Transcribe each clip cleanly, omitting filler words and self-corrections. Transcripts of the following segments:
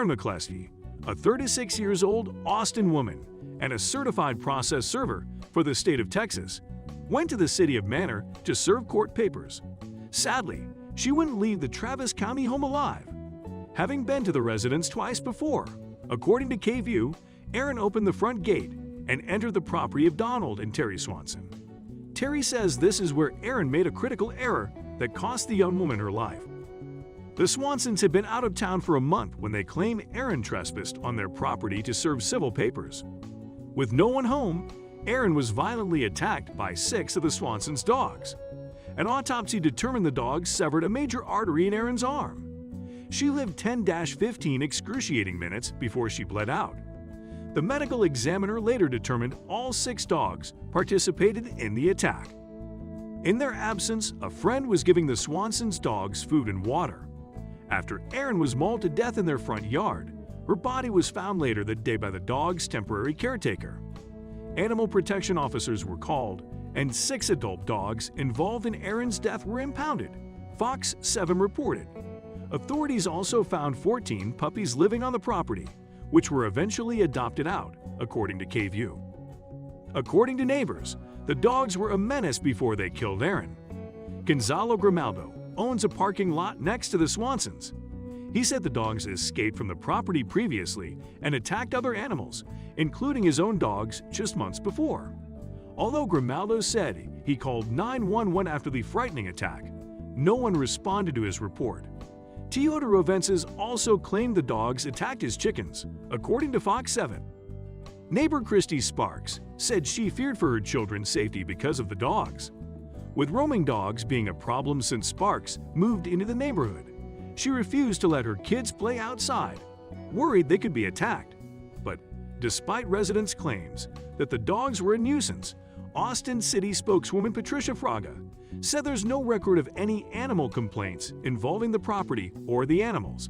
Erin McCleskey, a 36 years old Austin woman and a certified process server for the state of Texas, went to the city of Manor to serve court papers. Sadly, she wouldn't leave the Travis County home alive, having been to the residence twice before. According to KView, Erin opened the front gate and entered the property of Donald and Terry Swanson. Terry says this is where Erin made a critical error that cost the young woman her life. The Swansons had been out of town for a month when they claim Erin trespassed on their property to serve civil papers. With no one home, Erin was violently attacked by 6 of the Swansons' dogs. An autopsy determined the dogs severed a major artery in Erin's arm. She lived 10-15 excruciating minutes before she bled out. The medical examiner later determined all 6 dogs participated in the attack. In their absence, a friend was giving the Swansons' dogs food and water. After Erin was mauled to death in their front yard, her body was found later that day by the dog's temporary caretaker. Animal protection officers were called, and 6 adult dogs involved in Erin's death were impounded, Fox 7 reported. Authorities also found 14 puppies living on the property, which were eventually adopted out, according to KView. According to neighbors, the dogs were a menace before they killed Erin. Gonzalo Grimaldo owns a parking lot next to the Swansons. He said the dogs escaped from the property previously and attacked other animals, including his own dogs, just months before. Although Grimaldo said he called 911 after the frightening attack, no one responded to his report. Teo de Rovences also claimed the dogs attacked his chickens, according to Fox 7. Neighbor Christy Sparks said she feared for her children's safety because of the dogs. With roaming dogs being a problem since Sparks moved into the neighborhood, she refused to let her kids play outside, worried they could be attacked. But despite residents' claims that the dogs were a nuisance, Austin City spokeswoman Patricia Fraga said there's no record of any animal complaints involving the property or the animals.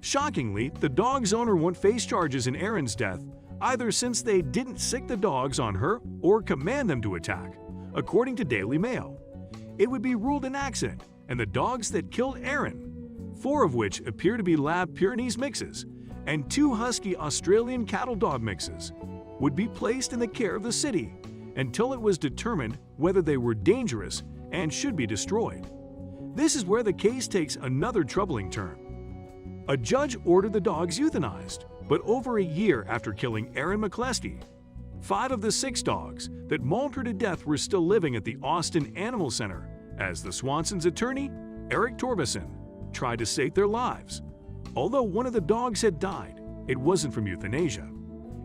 Shockingly, the dog's owner won't face charges in Erin's death, either since they didn't sick the dogs on her or command them to attack, according to Daily Mail. It would be ruled an accident, and the dogs that killed Erin, 4 of which appear to be Lab Pyrenees mixes and 2 Husky Australian cattle dog mixes, would be placed in the care of the city until it was determined whether they were dangerous and should be destroyed. This is where the case takes another troubling turn. A judge ordered the dogs euthanized, but over a year after killing Erin McCleskey, 5 of the 6 dogs that mauled her to death were still living at the Austin Animal Center as the Swansons' attorney, Eric Torbeson, tried to save their lives. Although one of the dogs had died, it wasn't from euthanasia.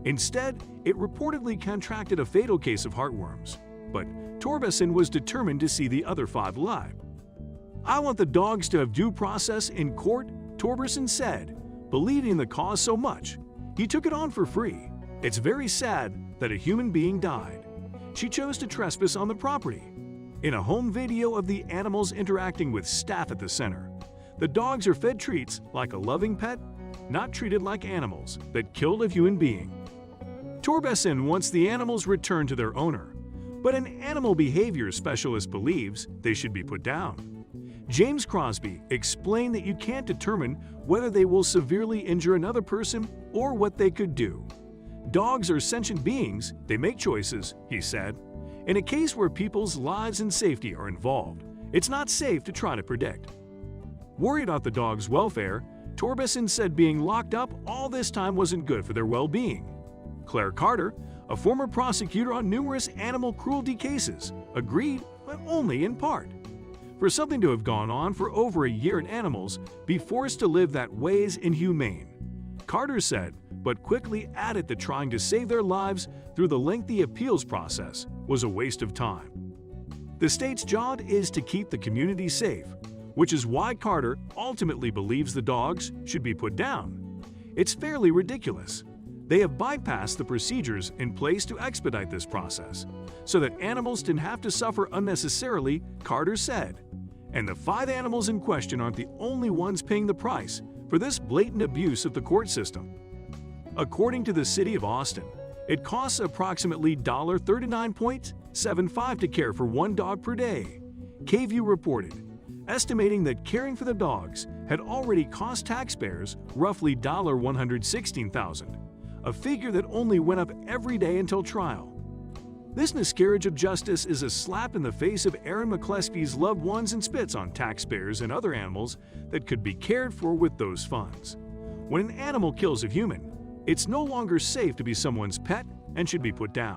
Instead, it reportedly contracted a fatal case of heartworms, but Torbeson was determined to see the other 5 alive. "I want the dogs to have due process in court," Torbeson said, believing in the cause so much. He took it on for free. "It's very sad that a human being died. She chose to trespass on the property." In a home video of the animals interacting with staff at the center, the dogs are fed treats like a loving pet, not treated like animals that killed a human being. Torbeson wants the animals returned to their owner, but an animal behavior specialist believes they should be put down. James Crosby explained that you can't determine whether they will severely injure another person or what they could do. "Dogs are sentient beings, they make choices," he said. "In a case where people's lives and safety are involved, it's not safe to try to predict." Worried about the dog's welfare, Torbeson said being locked up all this time wasn't good for their well-being. Claire Carter, a former prosecutor on numerous animal cruelty cases, agreed, but only in part. For something to have gone on for over a year in animals, be forced to live that way is inhumane, Carter said, but quickly added that trying to save their lives through the lengthy appeals process was a waste of time. The state's job is to keep the community safe, which is why Carter ultimately believes the dogs should be put down. It's fairly ridiculous. They have bypassed the procedures in place to expedite this process, so that animals didn't have to suffer unnecessarily, Carter said. And the 5 animals in question aren't the only ones paying the price for this blatant abuse of the court system. According to the city of Austin, it costs approximately $39.75 to care for 1 dog per day, KView reported. estimating that caring for the dogs had already cost taxpayers roughly $116,000, a figure that only went up every day until trial. This miscarriage of justice is a slap in the face of Aaron McCleskey's loved ones and spits on taxpayers and other animals that could be cared for with those funds. When an animal kills a human, it's no longer safe to be someone's pet and should be put down.